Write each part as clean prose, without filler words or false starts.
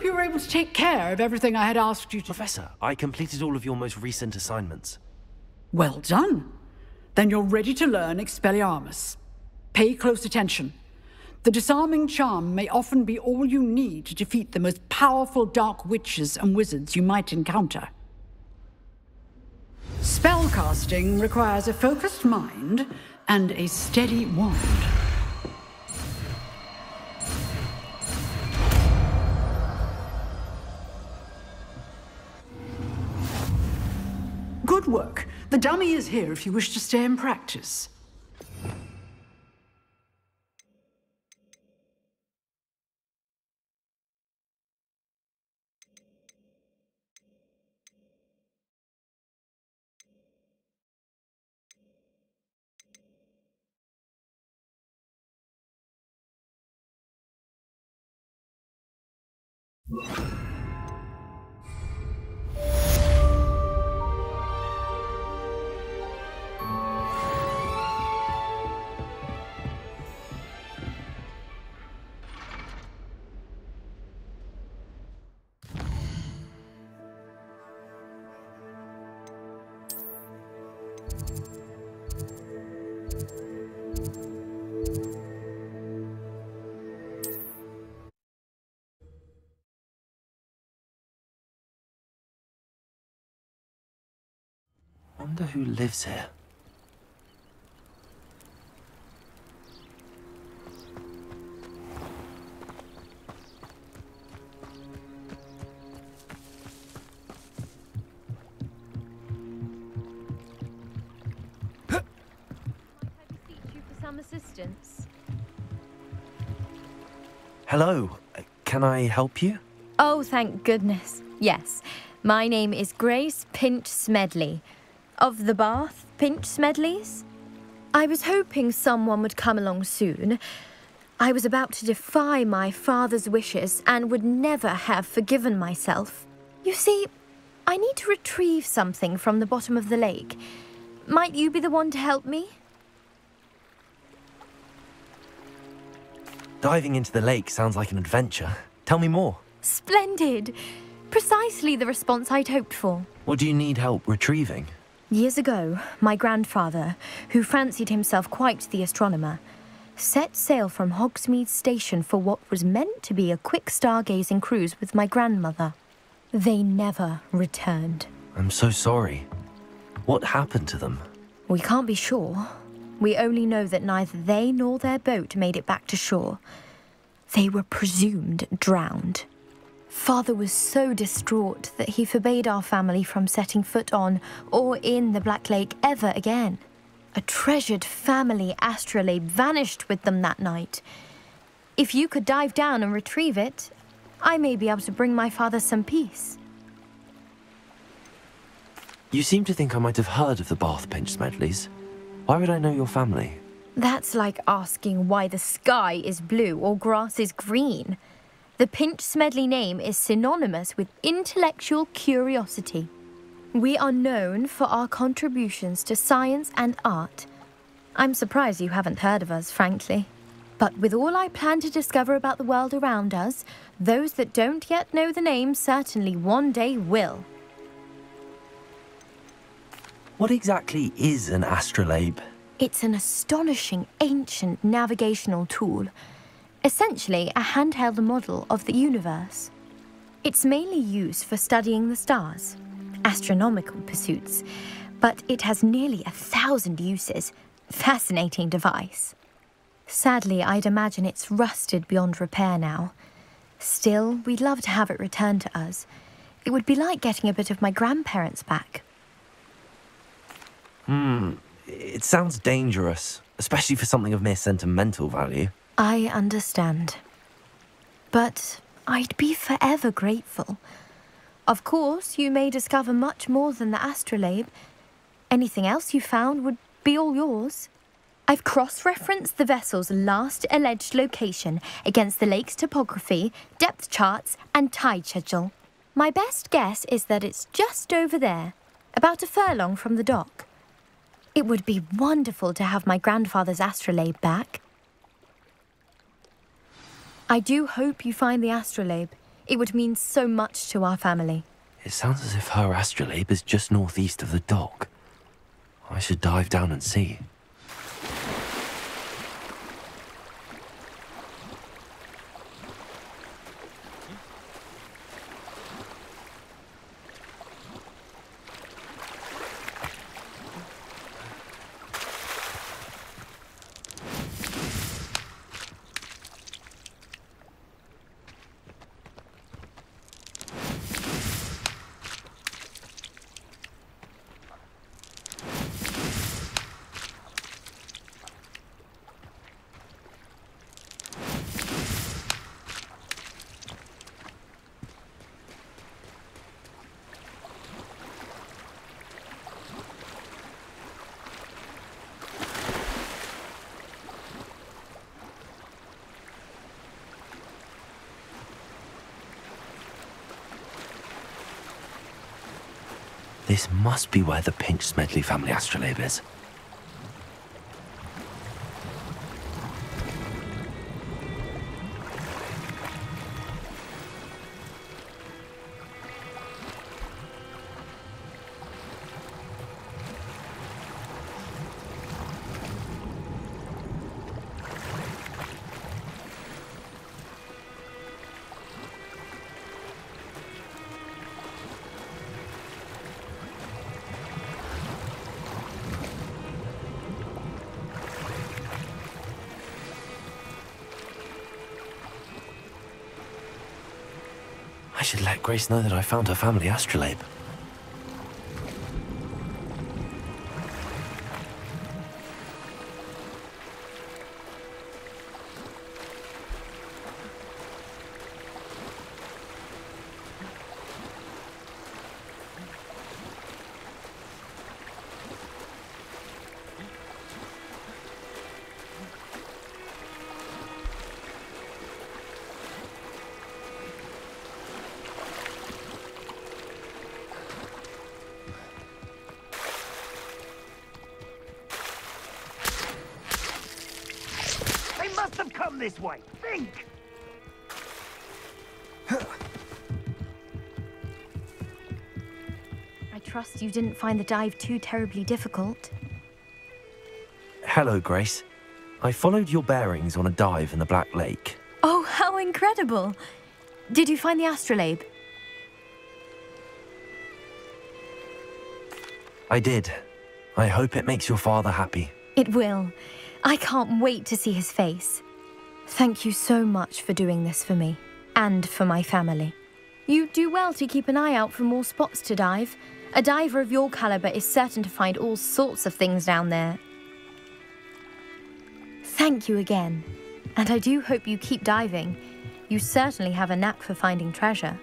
hope you were able to take care of everything I had asked you to. Professor, I completed all of your most recent assignments. Well done. Then you're ready to learn Expelliarmus. Pay close attention. The disarming charm may often be all you need to defeat the most powerful dark witches and wizards you might encounter. Spellcasting requires a focused mind and a steady wand. Good work. The dummy is here if you wish to stay and practice. Wonder who lives here. Assistance. Hello, can I help you? Oh, thank goodness. Yes, my name is Grace Pinch Smedley, of the Bath Pinch Smedleys. I was hoping someone would come along soon. I was about to defy my father's wishes and would never have forgiven myself. You see, I need to retrieve something from the bottom of the lake. Might you be the one to help me? Diving into the lake sounds like an adventure. Tell me more. Splendid. Precisely the response I'd hoped for. What do you need help retrieving? Years ago, my grandfather, who fancied himself quite the astronomer, set sail from Hogsmeade Station for what was meant to be a quick stargazing cruise with my grandmother. They never returned. I'm so sorry. What happened to them? We can't be sure. We only know that neither they nor their boat made it back to shore. They were presumed drowned. Father was so distraught that he forbade our family from setting foot on or in the Black Lake ever again. A treasured family astrolabe vanished with them that night. If you could dive down and retrieve it, I may be able to bring my father some peace. You seem to think I might have heard of the Bath Pinch Smedleys. Why would I know your family? That's like asking why the sky is blue or grass is green. The Pinch Smedley name is synonymous with intellectual curiosity. We are known for our contributions to science and art. I'm surprised you haven't heard of us, frankly. But with all I plan to discover about the world around us, those that don't yet know the name certainly one day will. What exactly is an astrolabe? It's an astonishing ancient navigational tool. Essentially a handheld model of the universe. It's mainly used for studying the stars, astronomical pursuits, but it has nearly 1,000 uses. Fascinating device. Sadly, I'd imagine it's rusted beyond repair now. Still, we'd love to have it returned to us. It would be like getting a bit of my grandparents back. It sounds dangerous, especially for something of mere sentimental value. I understand. But I'd be forever grateful. Of course, you may discover much more than the astrolabe. Anything else you found would be all yours. I've cross-referenced the vessel's last alleged location against the lake's topography, depth charts, and tide schedule. My best guess is that it's just over there, about a furlong from the dock. It would be wonderful to have my grandfather's astrolabe back. I do hope you find the astrolabe. It would mean so much to our family. It sounds as if her astrolabe is just northeast of the dock. I should dive down and see. This must be where the Pinch Smedley family astrolabe is. I should let Grace know that I found her family astrolabe. This way. Think! I trust you didn't find the dive too terribly difficult. Hello, Grace. I followed your bearings on a dive in the Black Lake. Oh, how incredible! Did you find the astrolabe? I did. I hope it makes your father happy. It will. I can't wait to see his face. Thank you so much for doing this for me, and for my family. You do well to keep an eye out for more spots to dive. A diver of your caliber is certain to find all sorts of things down there. Thank you again, and I do hope you keep diving. You certainly have a knack for finding treasure.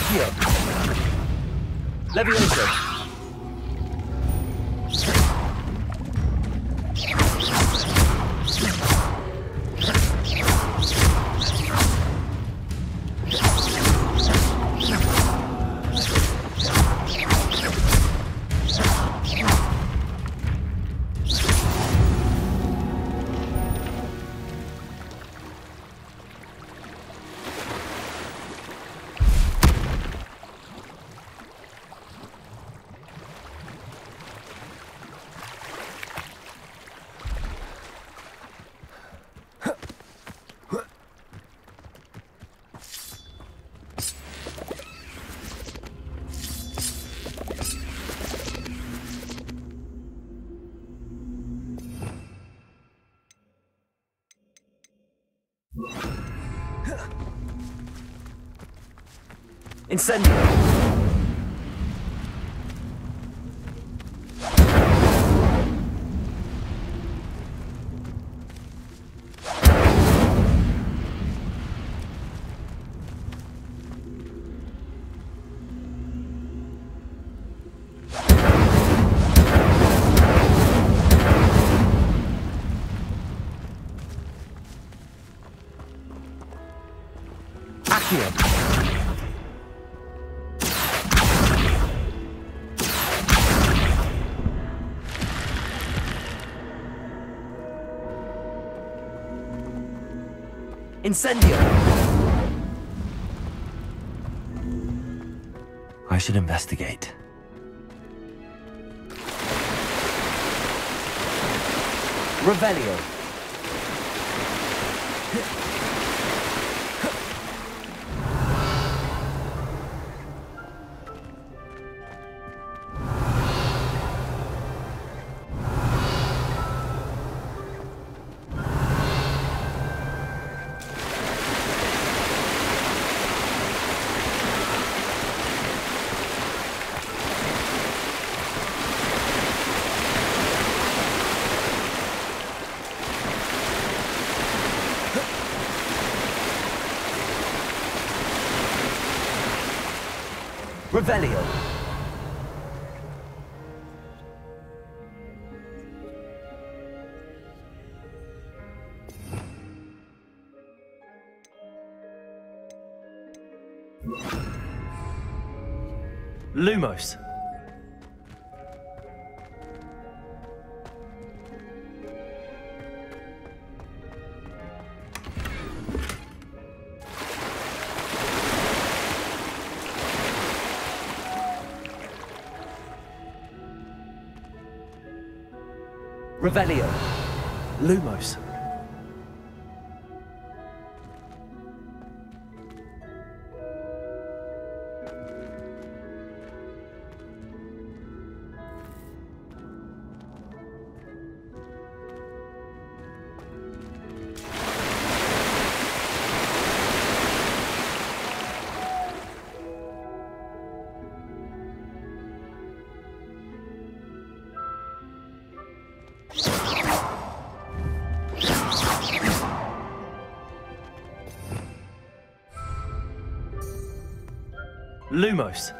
Accio. Levioso. Incendio! Accio! Incendio! I should investigate. Revelio! Revelio. Lumos. Revelio. Lumos. Lumos.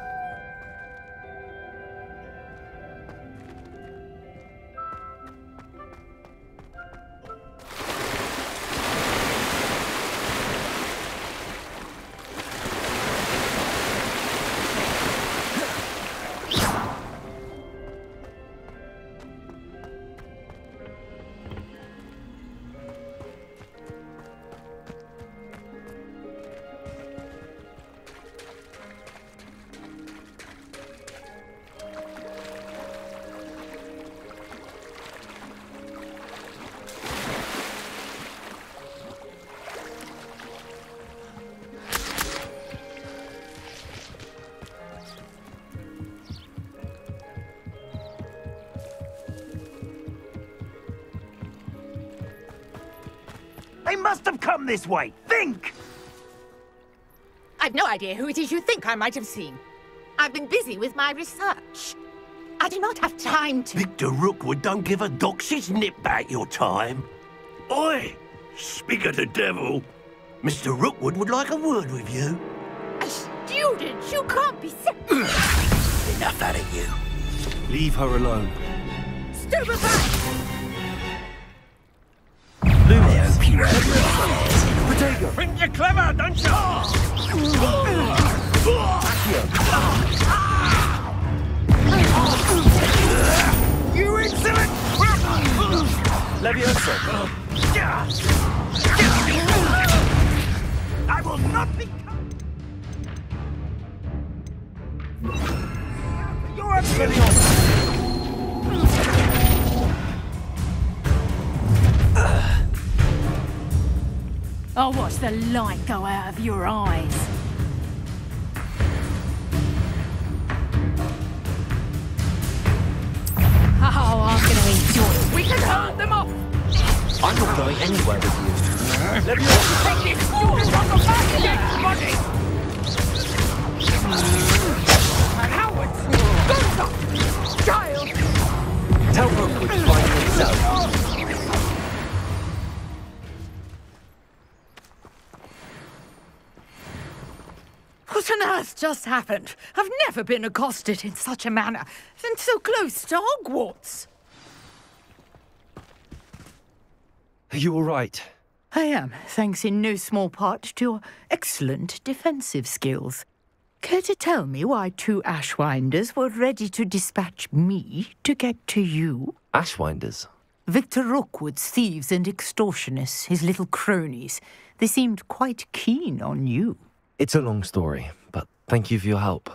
They must have come this way. Think! I've no idea who it is you think I might have seen. I've been busy with my research. I do not have time to... Victor Rookwood don't give a doxy's nip back your time. Oi! Speak of the devil. Mr. Rookwood would like a word with you. A student! You can't be sick! Enough out of you. Leave her alone. Stupefy! Think you're clever, don't you? You insolent! Levioso. I will not be... You're a I'll watch the light go out of your eyes. Oh, I'm gonna enjoy it. We can hold them off! I'm not going anywhere with you. Take this student on the back of your body! Cowards! Go! Child! Tell Rookwood to find himself. What on earth just happened? I've never been accosted in such a manner, and so close to Hogwarts. Are you all right? I am, thanks in no small part to your excellent defensive skills. Care to tell me why 2 Ashwinders were ready to dispatch me to get to you? Ashwinders? Victor Rookwood's thieves and extortionists, his little cronies. They seemed quite keen on you. It's a long story, but thank you for your help.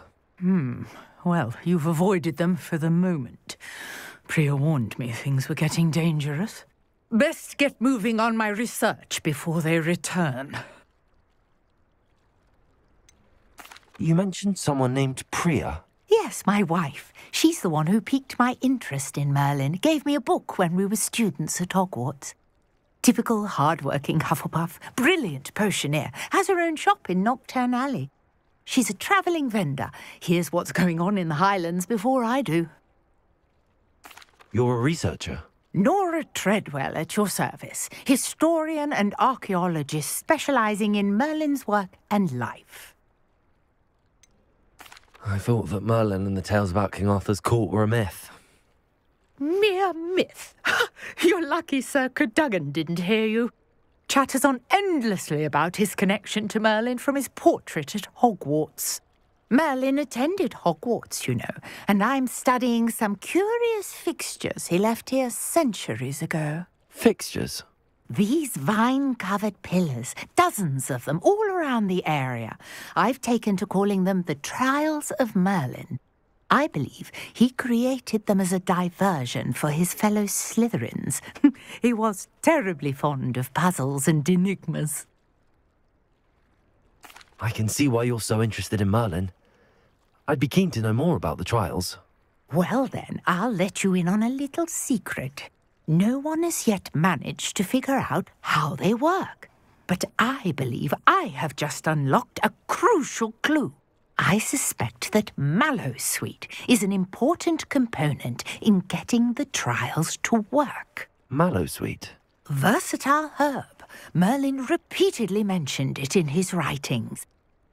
Well, you've avoided them for the moment. Priya warned me things were getting dangerous. Best get moving on my research before they return. You mentioned someone named Priya. Yes, my wife. She's the one who piqued my interest in Merlin. Gave me a book when we were students at Hogwarts. Typical hard-working Hufflepuff, brilliant potioneer, has her own shop in Nocturne Alley. She's a travelling vendor. Hears what's going on in the Highlands before I do. You're a researcher? Nora Treadwell at your service, historian and archaeologist specialising in Merlin's work and life. I thought that Merlin and the tales about King Arthur's court were a myth. Mere myth. You're lucky Sir Cadogan didn't hear you. Chatters on endlessly about his connection to Merlin from his portrait at Hogwarts. Merlin attended Hogwarts, you know, and I'm studying some curious fixtures he left here centuries ago. Fixtures? These vine-covered pillars, dozens of them, all around the area. I've taken to calling them the Trials of Merlin. I believe he created them as a diversion for his fellow Slytherins. He was terribly fond of puzzles and enigmas. I can see why you're so interested in Merlin. I'd be keen to know more about the trials. Well then, I'll let you in on a little secret. No one has yet managed to figure out how they work. But I believe I have just unlocked a crucial clue. I suspect that Mallowsweet is an important component in getting the trials to work. Mallowsweet? Versatile herb. Merlin repeatedly mentioned it in his writings.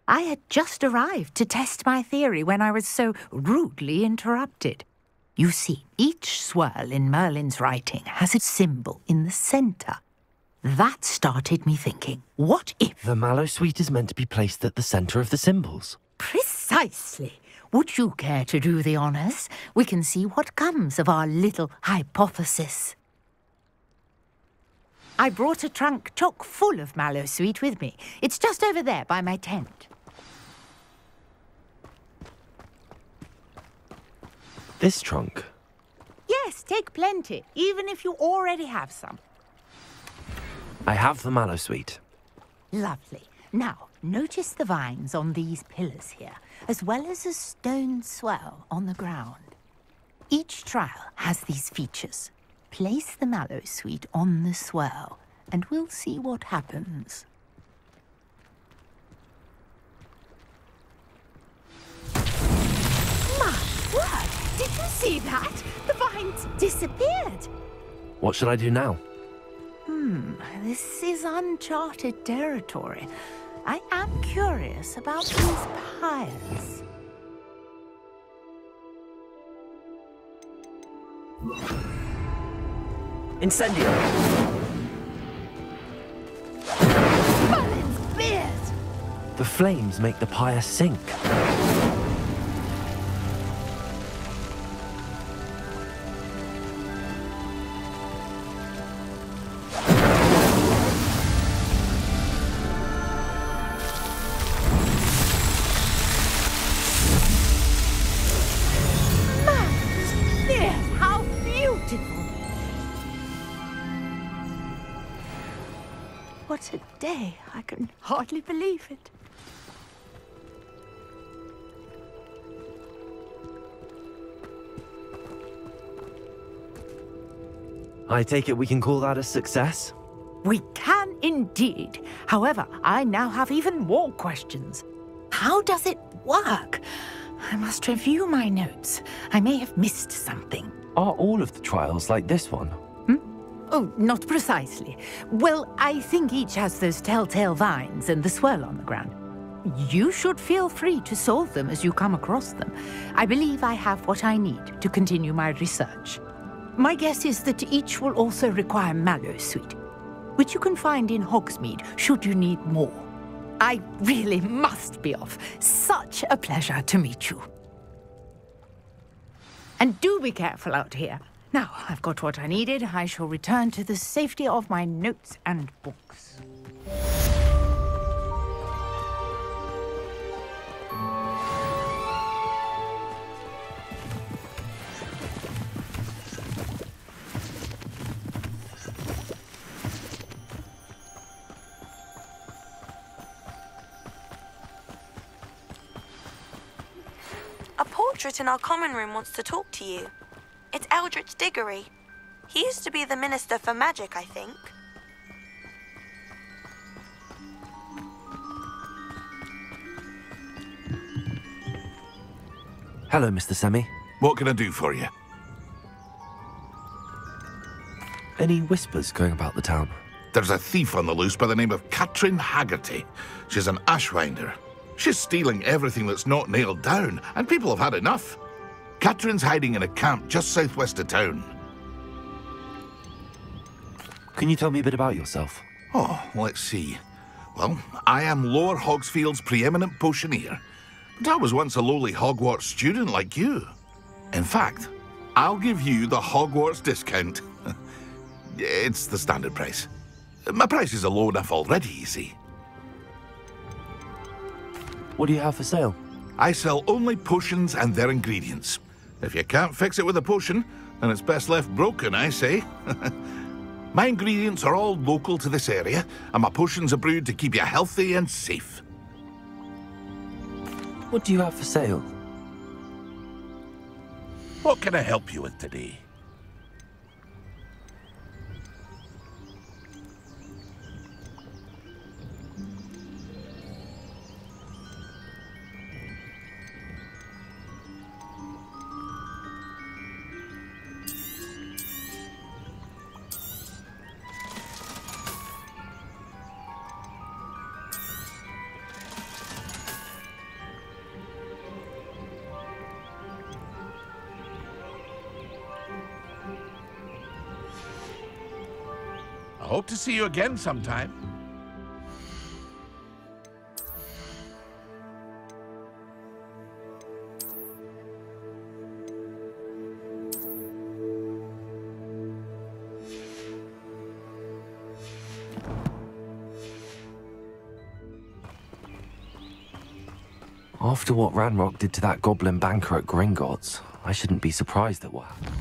I had just arrived to test my theory when I was so rudely interrupted. You see, each swirl in Merlin's writing has a symbol in the centre. That started me thinking, what if... The Mallowsweet is meant to be placed at the centre of the symbols. Precisely. Would you care to do the honours? We can see what comes of our little hypothesis. I brought a trunk chock full of Mallowsweet with me. It's just over there by my tent. This trunk? Yes, take plenty, even if you already have some. I have the Mallowsweet. Lovely. Now, notice the vines on these pillars here, as well as a stone swell on the ground. Each trial has these features. Place the Mallowsweet on the swell, and we'll see what happens. My word! Did you see that? The vines disappeared. What should I do now? This is uncharted territory. I am curious about these pyres. Incendio! Merlin's beard! The flames make the pyre sink. What a day. I can hardly believe it. I take it we can call that a success? We can indeed. However, I now have even more questions. How does it work? I must review my notes. I may have missed something. Are all of the trials like this one? Oh, not precisely. Well, I think each has those telltale vines and the swirl on the ground. You should feel free to solve them as you come across them. I believe I have what I need to continue my research. My guess is that each will also require mallow sweet, which you can find in Hogsmeade should you need more. I really must be off. Such a pleasure to meet you. And do be careful out here. Now, I've got what I needed. I shall return to the safety of my notes and books. A portrait in our common room wants to talk to you. It's Eldritch Diggory. He used to be the Minister for Magic, I think. Hello, Mr. Semi. What can I do for you? Any whispers going about the town? There's a thief on the loose by the name of Katrin Haggerty. She's an ashwinder. She's stealing everything that's not nailed down, and people have had enough. Katrin's hiding in a camp just southwest of town. Can you tell me a bit about yourself? Oh, let's see. Well, I am Lower Hogsfield's preeminent potioneer, but I was once a lowly Hogwarts student like you. In fact, I'll give you the Hogwarts discount. It's the standard price. My prices are low enough already, you see. What do you have for sale? I sell only potions and their ingredients. If you can't fix it with a potion, then it's best left broken, I say. My ingredients are all local to this area, and my potions are brewed to keep you healthy and safe. What do you have for sale? What can I help you with today? I hope to see you again sometime. After what Ranrock did to that goblin banker at Gringotts, I shouldn't be surprised at what happened.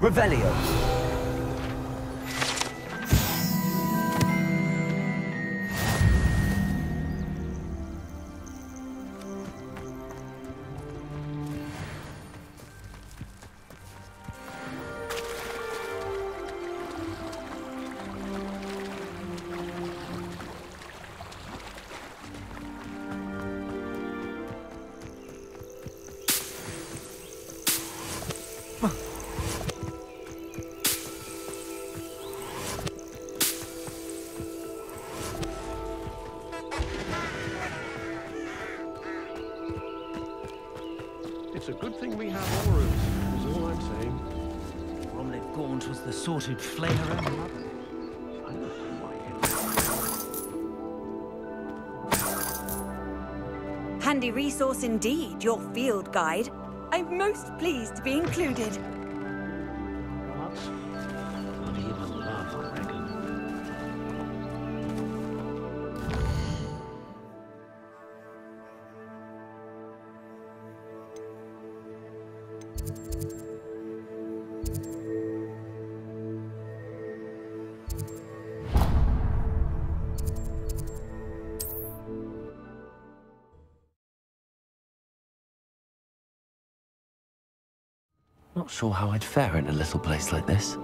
Revelio. It's a good thing we have auras, is all I'm saying. Bromley Gaunt was the sorted flayer and mother. I don't know why. Handy resource indeed, your field guide. I'm most pleased to be included. What? Not even love, I reckon. Not sure how I'd fare in a little place like this.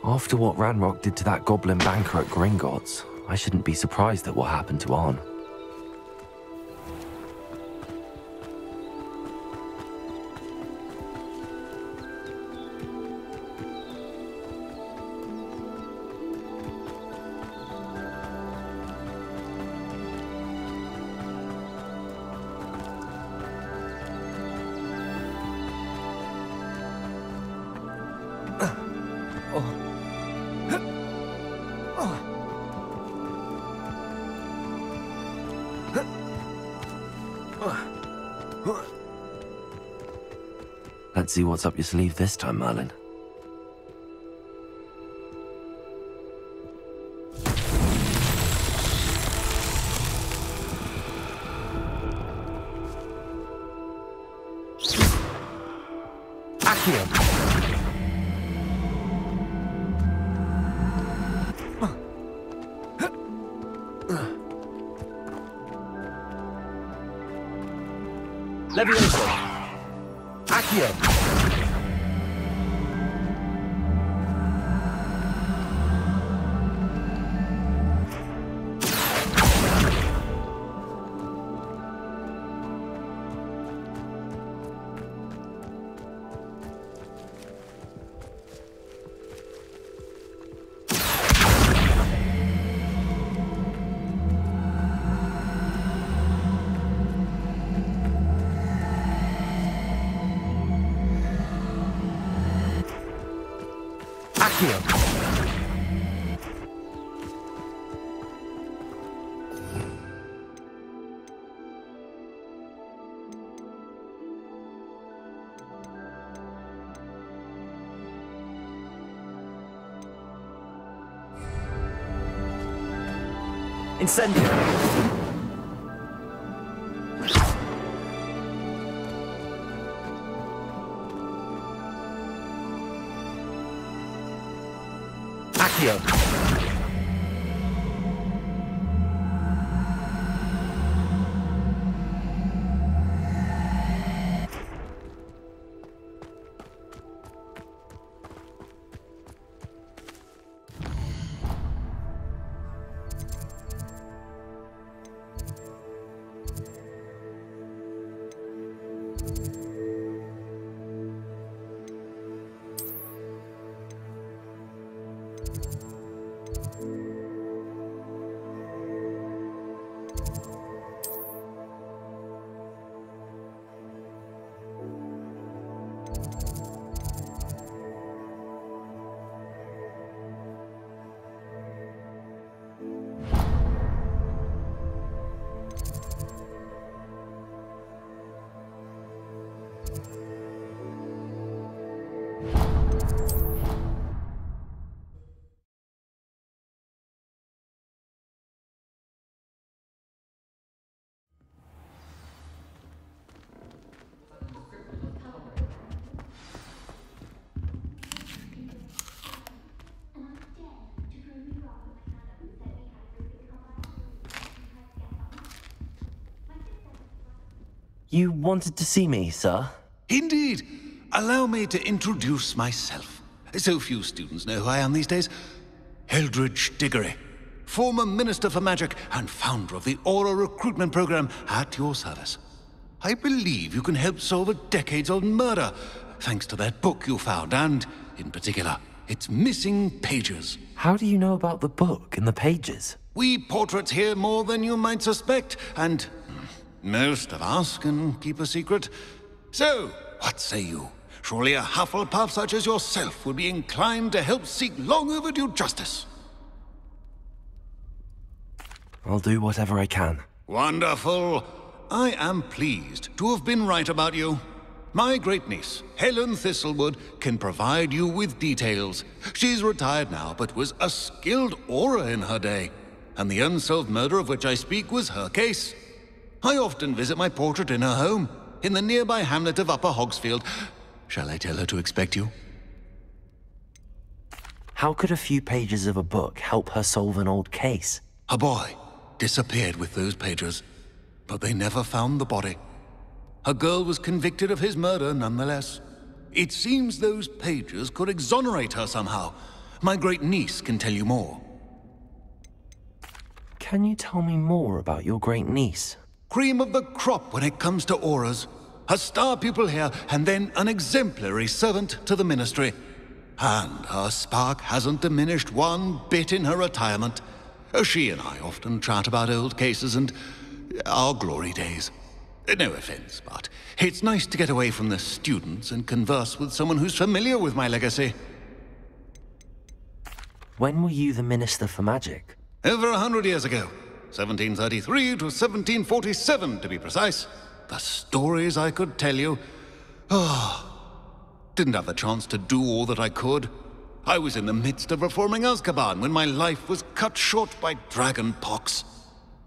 After what Ranrock did to that goblin banker at Gringotts, I shouldn't be surprised at what happened to Arn. Let's see what's up your sleeve this time, Merlin. Accio. Levioso. Accio. Incendio. Accio. You wanted to see me, sir? Indeed. Allow me to introduce myself. So few students know who I am these days. Eldridge Diggory, former Minister for Magic and founder of the Aura Recruitment Program, at your service. I believe you can help solve a decades-old murder, thanks to that book you found, and, in particular, its missing pages. How do you know about the book and the pages? We portraits hear more than you might suspect, and most of us can keep a secret. So, what say you? Surely a Hufflepuff such as yourself would be inclined to help seek long overdue justice. I'll do whatever I can. Wonderful. I am pleased to have been right about you. My great-niece, Helen Thistlewood, can provide you with details. She's retired now, but was a skilled aura in her day. And the unsolved murder of which I speak was her case. I often visit my portrait in her home, in the nearby hamlet of Upper Hogsfield. Shall I tell her to expect you? How could a few pages of a book help her solve an old case? A boy disappeared with those pages, but they never found the body. A girl was convicted of his murder nonetheless. It seems those pages could exonerate her somehow. My great-niece can tell you more. Can you tell me more about your great-niece? Cream of the crop when it comes to auras. A star pupil here, and then an exemplary servant to the ministry. And her spark hasn't diminished one bit in her retirement. She and I often chat about old cases and our glory days. No offense, but it's nice to get away from the students and converse with someone who's familiar with my legacy. When were you the Minister for Magic? Over 100 years ago. 1733 to 1747, to be precise. The stories I could tell you. Didn't have the chance to do all that I could. I was in the midst of reforming Azkaban when my life was cut short by dragon pox.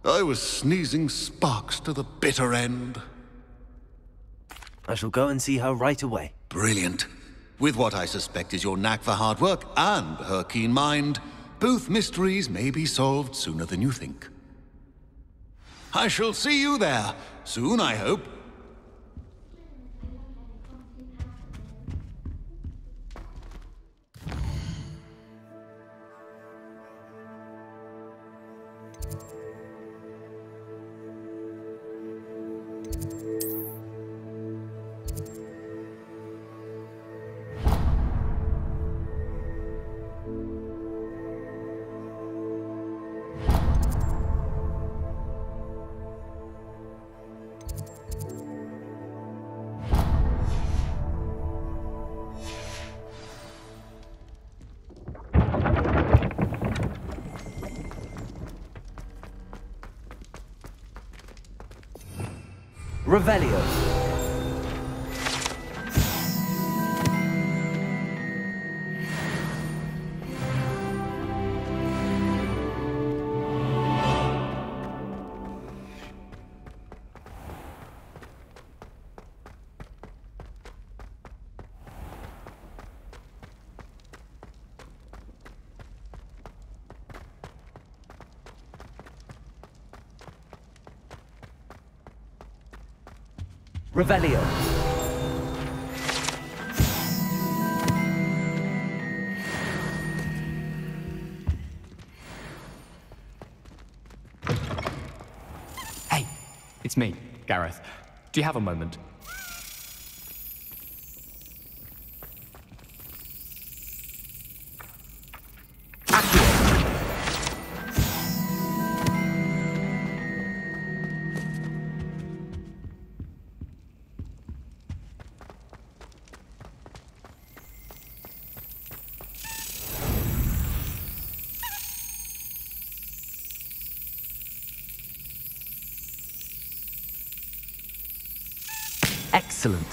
I was sneezing sparks to the bitter end. I shall go and see her right away. Brilliant. With what I suspect is your knack for hard work and her keen mind, both mysteries may be solved sooner than you think. I shall see you there, soon I hope. Revelio. Revelio. Hey, it's me, Gareth. Do you have a moment? Excellent.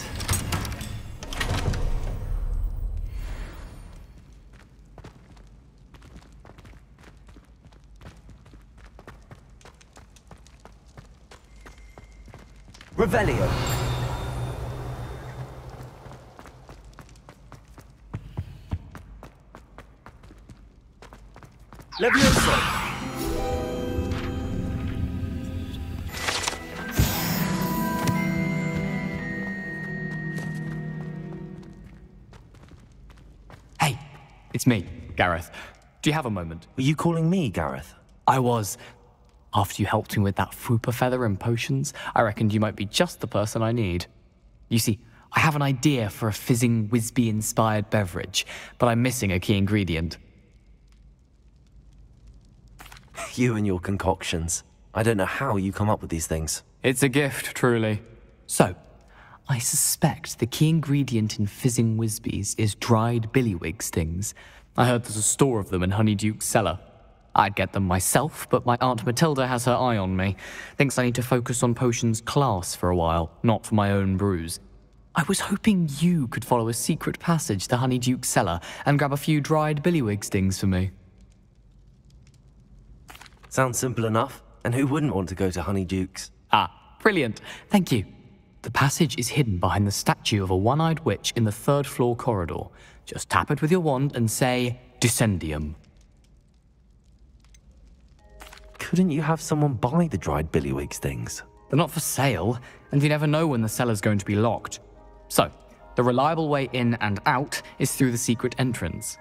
Revelio. Levioso. It's me, Gareth. Do you have a moment? Were you calling me, Gareth? I was. After you helped me with that fupa feather and potions, I reckoned you might be just the person I need. You see, I have an idea for a fizzing Wisby-inspired beverage, but I'm missing a key ingredient. You and your concoctions. I don't know how you come up with these things. It's a gift, truly. So, I suspect the key ingredient in fizzing Wisbies is dried billywig stings. I heard there's a store of them in Honeyduke's cellar. I'd get them myself, but my Aunt Matilda has her eye on me. Thinks I need to focus on potions class for a while, not for my own brews. I was hoping you could follow a secret passage to Honeyduke's cellar and grab a few dried billywig stings for me. Sounds simple enough. And who wouldn't want to go to Honeyduke's? Ah, brilliant. Thank you. The passage is hidden behind the statue of a one-eyed witch in the 3rd floor corridor. Just tap it with your wand and say, Descendium. Couldn't you have someone buy the dried billywig stings? They're not for sale, and you never know when the cellar's going to be locked. So, the reliable way in and out is through the secret entrance.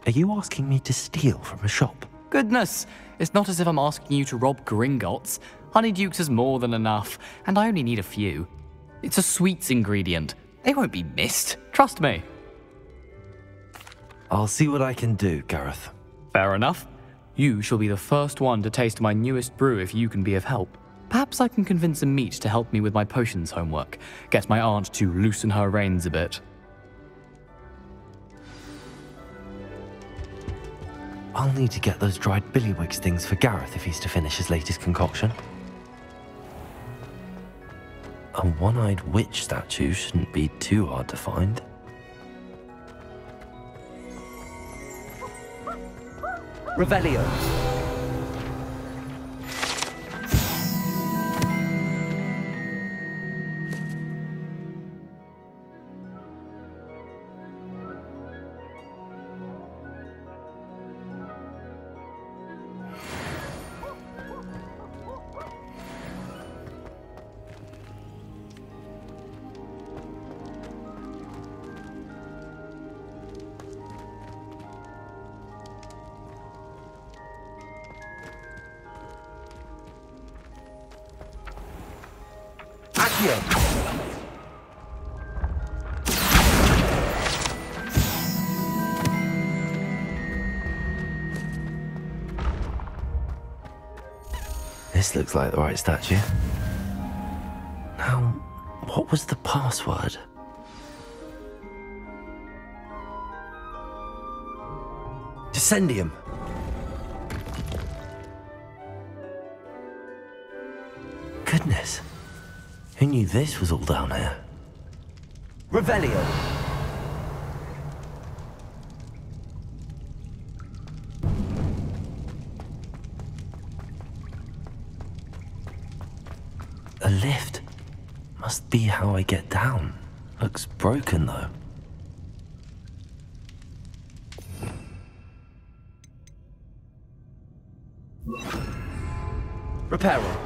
Are you asking me to steal from a shop? Goodness, it's not as if I'm asking you to rob Gringotts. Honeyduke's is more than enough, and I only need a few. It's a sweets ingredient. They won't be missed, trust me. I'll see what I can do, Gareth. Fair enough. You shall be the first one to taste my newest brew if you can be of help. Perhaps I can convince a meat to help me with my potions homework. Get my aunt to loosen her reins a bit. I'll need to get those dried billywig stings for Gareth if he's to finish his latest concoction. A one-eyed witch statue shouldn't be too hard to find. Revelio. This looks like the right statue. Now, what was the password? Descendium. Goodness. Who knew this was all down here? Revelio. A lift. Must be how I get down. Looks broken, though. Reparo.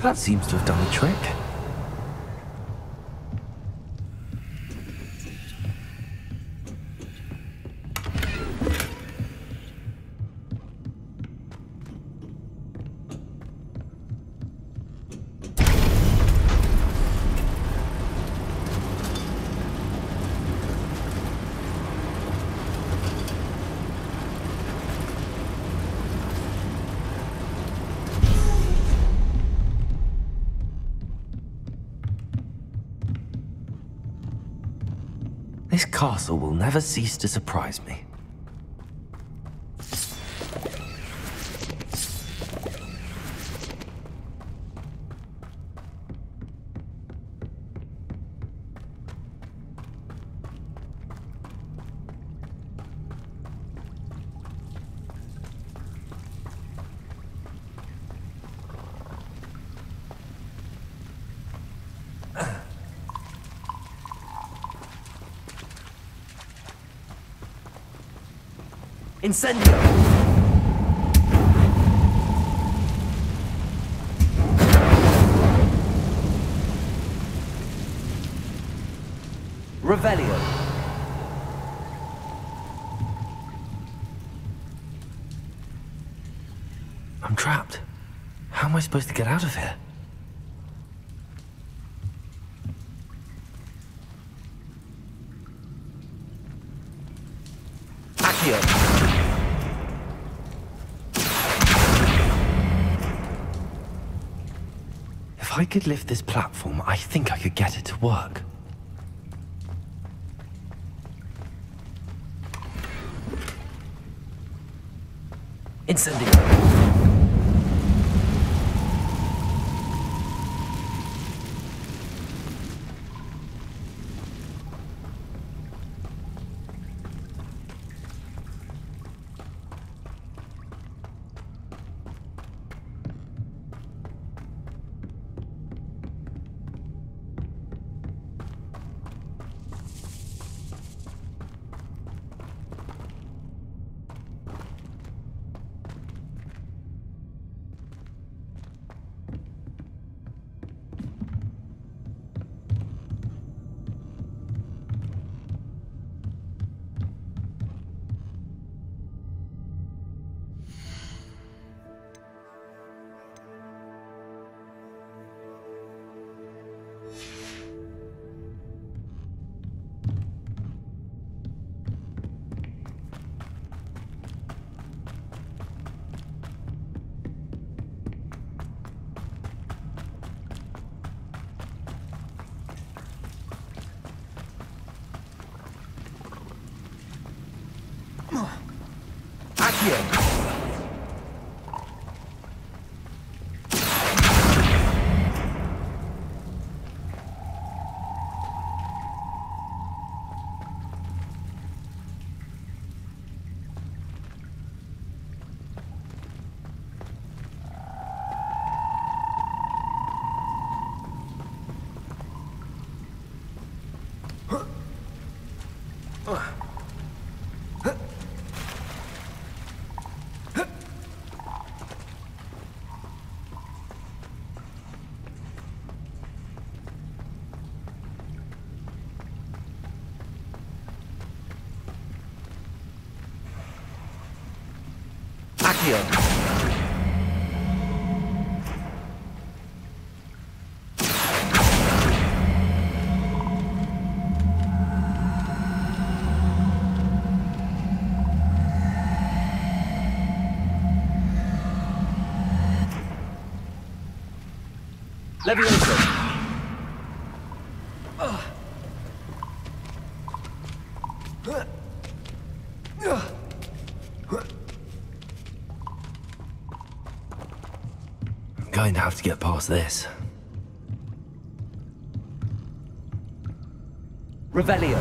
That seems to have done the trick. This castle will never cease to surprise me. Incendio! Revelio. I'm trapped. How am I supposed to get out of here? Accio. If I could lift this platform, I think I could get it to work. Incendio. Levioso. I'm going to have to get past this. Revelio.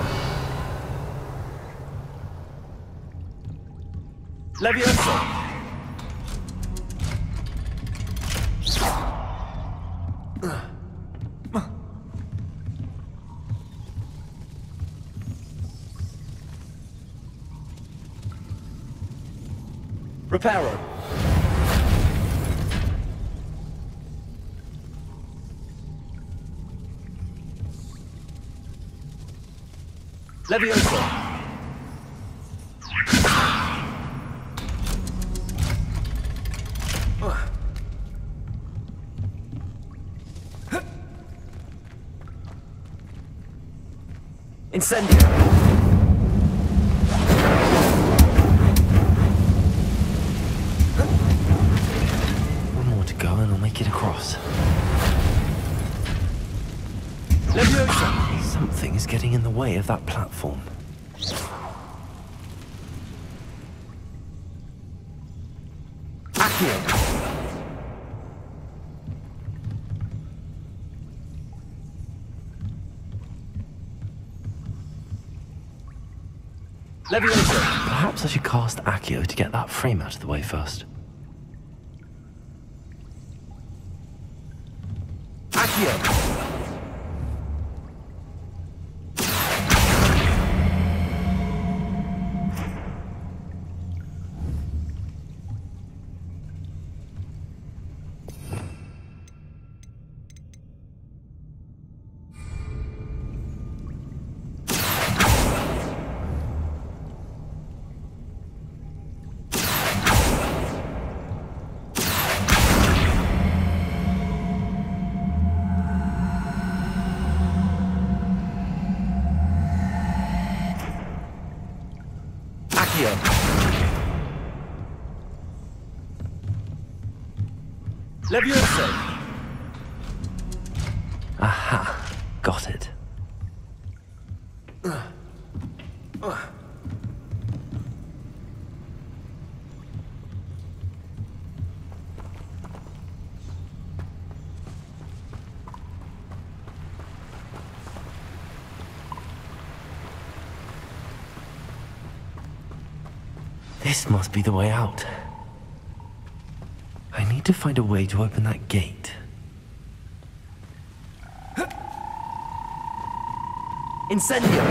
Levioso. Reparo. Levioso. Incendio. One more to go and I'll make it across. Leviosa! Something is getting in the way of that platform. Accio. Leviosa! Perhaps I should cast Accio to get that frame out of the way first. Accio! Accio. Levioso. Aha, got it. This must be the way out. I need to find a way to open that gate. Incendio.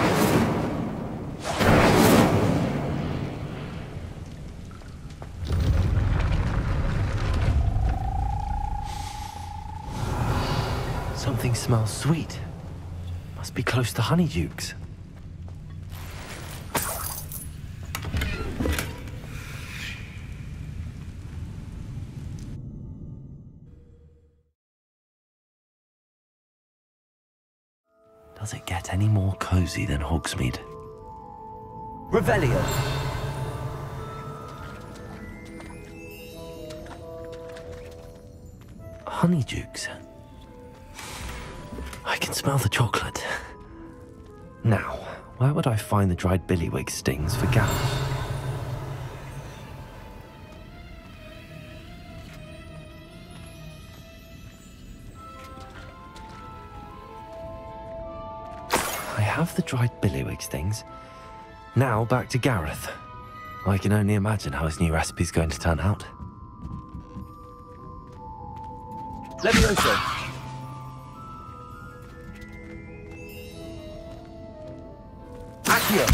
Something smells sweet. Must be close to Honeydukes. Does it get any more cozy than Hogsmeade? Revelio. Honeydukes. I can smell the chocolate. Now, where would I find the dried billywig stings for Gareth? I have the dried billywig stings. Now back to Gareth. I can only imagine how his new recipe's going to turn out. Levioso. Accio.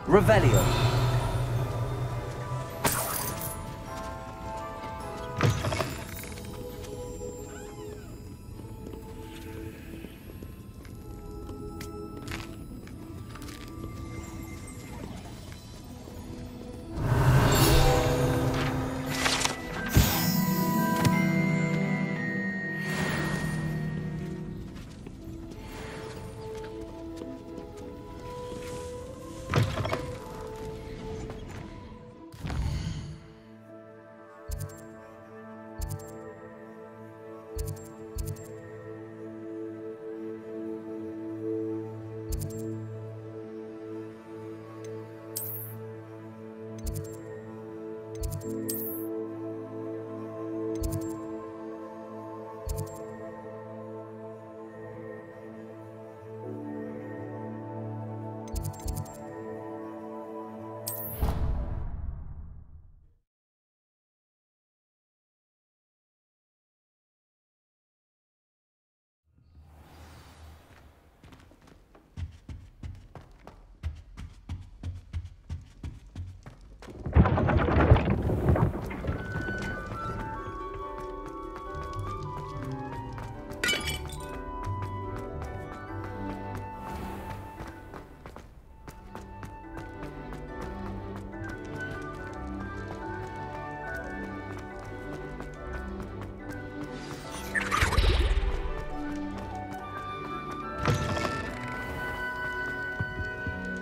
Revelio.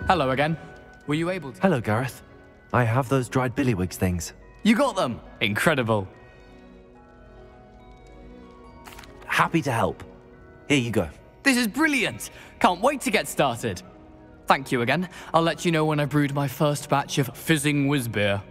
Hello again. Were you able to... Hello, Gareth. I have those dried billywig things. You got them! Incredible. Happy to help. Here you go. This is brilliant! Can't wait to get started. Thank you again. I'll let you know when I brewed my first batch of fizzing whiz beer.